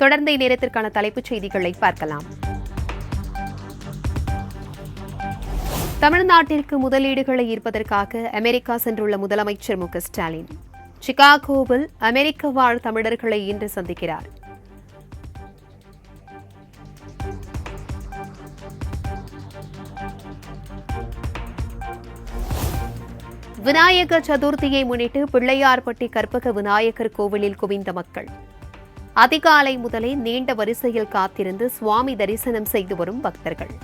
தொடர்ந்த இந்நேரத்திற்கான தலைப்புச் செய்திகளை பார்க்கலாம். தமிழ்நாட்டிற்கு முதலீடுகளை ஈர்ப்பதற்காக அமெரிக்கா சென்றுள்ள முதலமைச்சர் மு க ஸ்டாலின் சிகாகோவில் அமெரிக்க வாழ் தமிழர்களை இன்று சந்திக்கிறார். விநாயக சதுர்த்தியை முன்னிட்டு பிள்ளையார்பட்டி கற்பக விநாயகர் கோவிலில் குவிந்த மக்கள். அதிகாலை முதலே நீண்ட வரிசையில் காத்திருந்து சுவாமி தரிசனம் செய்து வரும் பக்தர்கள்.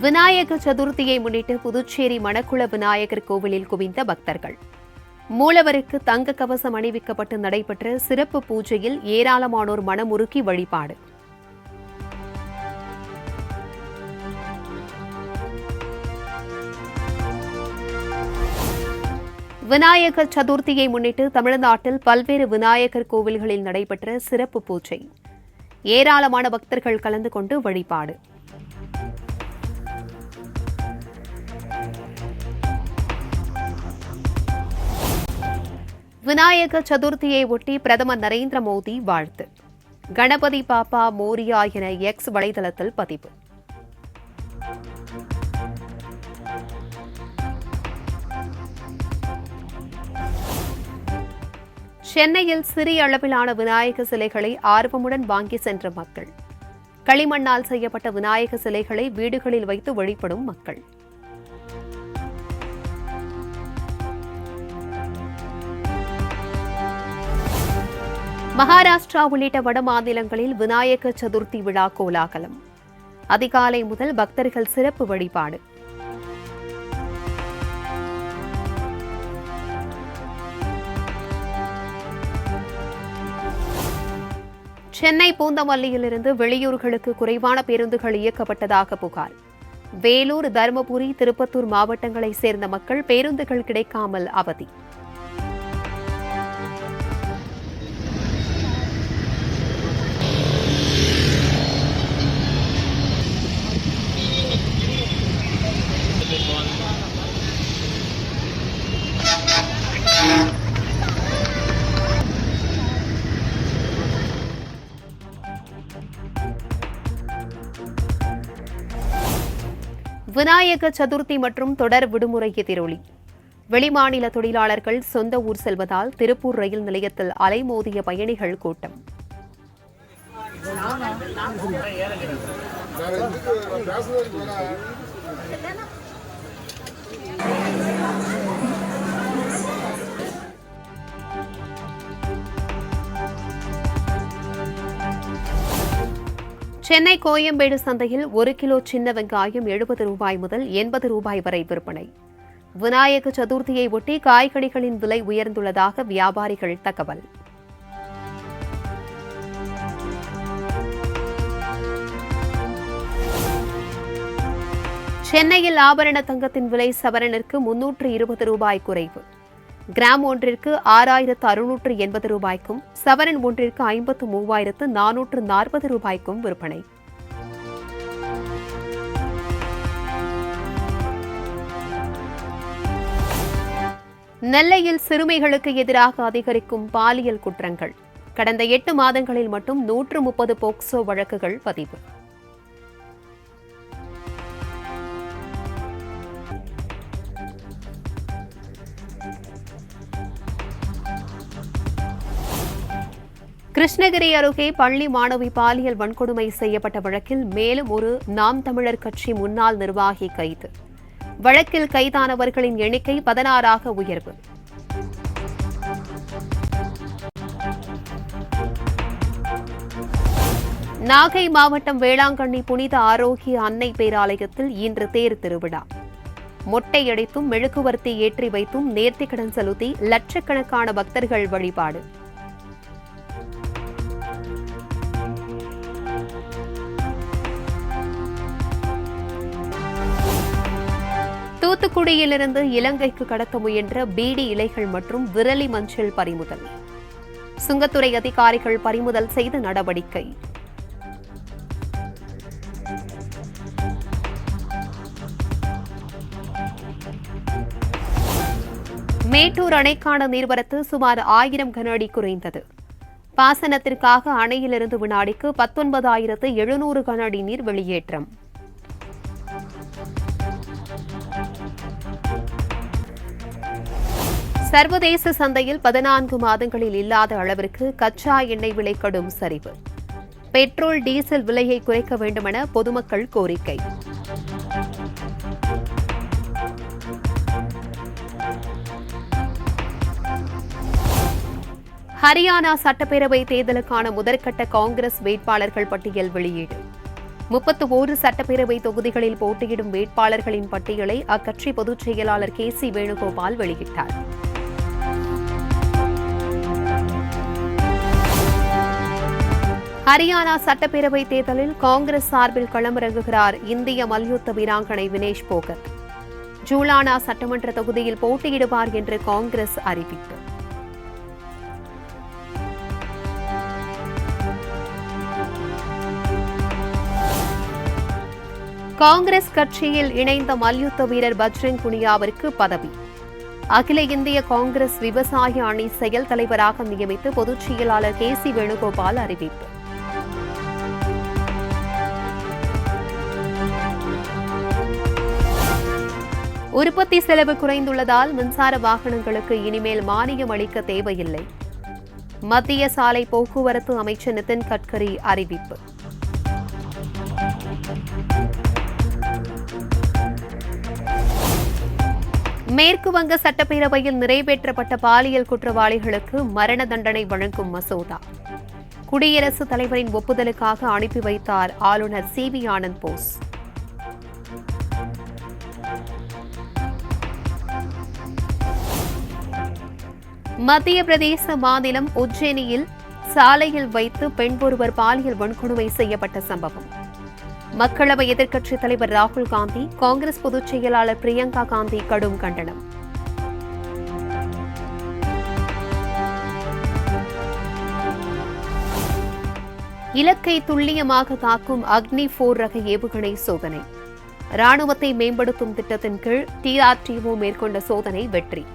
விநாயக சதுர்த்தியை முன்னிட்டு புதுச்சேரி மணக்குள விநாயகர் கோவிலில் குவிந்த பக்தர்கள். மூலவருக்கு தங்க கவசம் அணிவிக்கப்பட்டு நடைபெற்ற சிறப்பு பூஜையில் ஏராளமானோர் மனமுருகி வழிபாடு. விநாயகர் சதுர்த்தியை முன்னிட்டு தமிழ்நாட்டில் பல்வேறு விநாயகர் கோவில்களில் நடைபெற்ற சிறப்பு பூஜை. ஏராளமான பக்தர்கள் கலந்து கொண்டு வழிபாடு. விநாயக சதுர்த்தியை ஒட்டி பிரதமர் நரேந்திர மோடி வாழ்த்து. கணபதி பாப்பா மோரியா என எக்ஸ் வலைதளத்தில் பதிவு. சென்னையில் சிறிய அளவிலான விநாயக சிலைகளை ஆர்வமுடன் வாங்கி சென்ற மக்கள். களிமண்ணால் செய்யப்பட்ட விநாயக சிலைகளை வீடுகளில் வைத்து வழிபடும் மக்கள். மகாராஷ்டிரா உள்ளிட்ட வட மாநிலங்களில் விநாயக சதுர்த்தி விழா கோலாகலம். அதிகாலை முதல் பக்தர்கள் சிறப்பு வழிபாடு. சென்னை பூந்தமல்லியிலிருந்து வெளியூர்களுக்கு குறைவான பேருந்துகள் இயக்கப்பட்டதாக புகார். வேலூர், தருமபுரி, திருப்பத்தூர் மாவட்டங்களைச் சேர்ந்த மக்கள் பேருந்துகள் கிடைக்காமல் அவதி. விநாயக சதுர்த்தி மற்றும் தொடர் விடுமுறை எதிரொலி. வெளிமாநில தொழிலாளர்கள் சொந்த ஊர் செல்வதால் திருப்பூர் ரயில் நிலையத்தில் அலைமோதிய பயணிகள் கூட்டம். சென்னை கோயம்பேடு சந்தையில் 1 கிலோ சின்ன வெங்காயம் 70 ரூபாய் முதல் 80 ரூபாய் வரை விற்பனை. விநாயக சதுர்த்தியை ஒட்டி காய்கறிகளின் விலை உயர்ந்துள்ளதாக வியாபாரிகள் தகவல். சென்னையில் ஆபரண தங்கத்தின் விலை சவரனிற்கு 320 ரூபாய் குறைவு. கிராம் ஒன்றிற்கு 6,680 ரூபாய்க்கும் சவரன் ஒன்றிற்கு 53,440 ரூபாய்க்கும் விற்பனை. நெல்லையில் சிறுமிகளுக்கு எதிராக அதிகரிக்கும் பாலியல் குற்றங்கள். கடந்த 8 மாதங்களில் மட்டும் 130 போக்சோ வழக்குகள் பதிவு. கிருஷ்ணகிரி அருகே பள்ளி மாணவி பாலியல் வன்கொடுமை செய்யப்பட்ட வழக்கில் மேலும் ஒரு நாம் தமிழர் கட்சி முன்னாள் நிர்வாகி கைது. வழக்கில் கைதானவர்களின் எண்ணிக்கை 16ஆக உயர்வு. நாகை மாவட்டம் வேளாங்கண்ணி புனித ஆரோக்கிய அன்னை பேராலயத்தில் இன்று தேர் திருவிழா. மொட்டையடித்தும் மெழுகுவர்த்தி ஏற்றி வைத்தும் நேர்த்திக்கடன் செலுத்தி லட்சக்கணக்கான பக்தர்கள் வழிபாடு. தூத்துக்குடியிலிருந்து இலங்கைக்கு கடத்த முயன்ற பீடி இலைகள் மற்றும் விரலி மஞ்சள் பறிமுதல். சுங்கத்துறை அதிகாரிகள் பறிமுதல் செய்த நடவடிக்கை. மேட்டூர் அணைக்கான நீர்வரத்து சுமார் 1000 கன அடி குறைந்தது. பாசனத்திற்காக அணையிலிருந்து வினாடிக்கு 19,700 கன அடி நீர் வெளியேற்றம். சர்வதேச சந்தையில் 14 மாதங்களில் இல்லாத அளவிற்கு கச்சா எண்ணெய் விலை கடும் சரிவு. பெட்ரோல் டீசல் விலையை குறைக்க வேண்டுமென பொதுமக்கள் கோரிக்கை. ஹரியானா சட்டப்பேரவை தேர்தலுக்கான முதற்கட்ட காங்கிரஸ் வேட்பாளர்கள் பட்டியல் வெளியீடு. 31 சட்டப்பேரவை தொகுதிகளில் போட்டியிடும் வேட்பாளர்களின் பட்டியலை அக்கட்சி பொதுச் செயலாளர் KC வேணுகோபால் வெளியிட்டார். ஹரியானா சட்டப்பேரவை தேர்தலில் காங்கிரஸ் சார்பில் களமிறங்குகிறார் இந்திய மல்யுத்த வீராங்கனை வினேஷ் போகத். ஜூலானா சட்டமன்ற தொகுதியில் போட்டியிடுவார் என்று காங்கிரஸ் அறிவிப்பு. காங்கிரஸ் கட்சியில் இணைந்த மல்யுத்த வீரர் பஜ்ரங் புனியாவிற்கு பதவி. அகில இந்திய காங்கிரஸ் விவசாய அணி செயல் தலைவராக நியமித்து பொதுச் செயலாளர் KC வேணுகோபால் அறிவிப்பு. உற்பத்தி செலவு குறைந்துள்ளதால் மின்சார வாகனங்களுக்கு இனிமேல் மானியம் அளிக்க தேவையில்லை. மத்திய சாலை போக்குவரத்து அமைச்சர் நிதின் கட்கரி அறிவிப்பு. மேற்கு வங்க சட்டப்பேரவையில் நிறைவேற்றப்பட்ட பாலியல் குற்றவாளிகளுக்கு மரண தண்டனை வழங்கும் மசோதா. குடியரசுத் தலைவரின் ஒப்புதலுக்காக அனுப்பி வைத்தார் ஆளுநர் CB ஆனந்த் போஸ். மத்திய பிரதேச மாநிலம் உஜ்ஜயினியில் சாலையில் வைத்து பெண் ஒருவர் பாலியல் வன்கொடுமை செய்யப்பட்ட சம்பவம். மக்களவை எதிர்க்கட்சித் தலைவர் ராகுல் காந்தி, காங்கிரஸ் பொதுச் செயலாளர் பிரியங்கா காந்தி கடும் கண்டனம். இலக்கை துல்லியமாக தாக்கும் அக்னி 4 ரக ஏவுகணை சோதனை. ராணுவத்தை மேம்படுத்தும் திட்டத்தின் கீழ் TRTO மேற்கொண்ட சோதனை வெற்றி.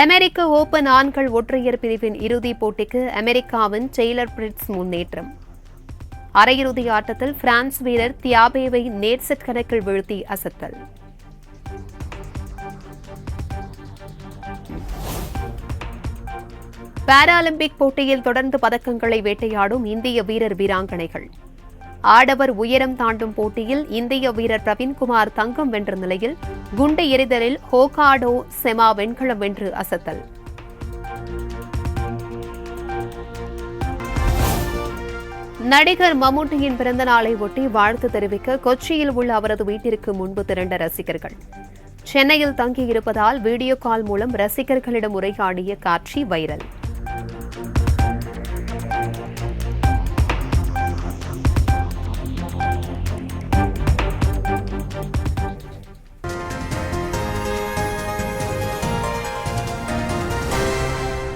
அமெரிக்க ஓபன் ஆண்கள் ஒற்றையர் பிரிவின் இறுதிப் போட்டிக்கு அமெரிக்காவின் டெய்லர் பிரிட்ஸ் முன்னேற்றம். அரையிறுதி ஆட்டத்தில் பிரான்ஸ் வீரர் தியாபேவை நேர் செட் கணக்கில் வீழ்த்தி அசத்தல். பாராலிம்பிக் போட்டியில் தொடர்ந்து பதக்கங்களை வேட்டையாடும் இந்திய வீரர் வீராங்கனைகள். ஆடவர் உயரம் தாண்டும் போட்டியில் இந்திய வீரர் பிரவீன்குமார் தங்கம் வென்ற நிலையில் குண்டு எறிதலில் ஹோகாடோ செமா வெண்கலம் வென்று அசத்தல். நடிகர் மம்முட்டியின் பிறந்த நாளை ஒட்டி வாழ்த்து தெரிவிக்க கொச்சியில் உள்ள அவரது வீட்டிற்கு முன்பு திரண்ட ரசிகர்கள். சென்னையில் தங்கியிருப்பதால் வீடியோ கால் மூலம் ரசிகர்களிடம் உரையாடிய காட்சி வைரல்.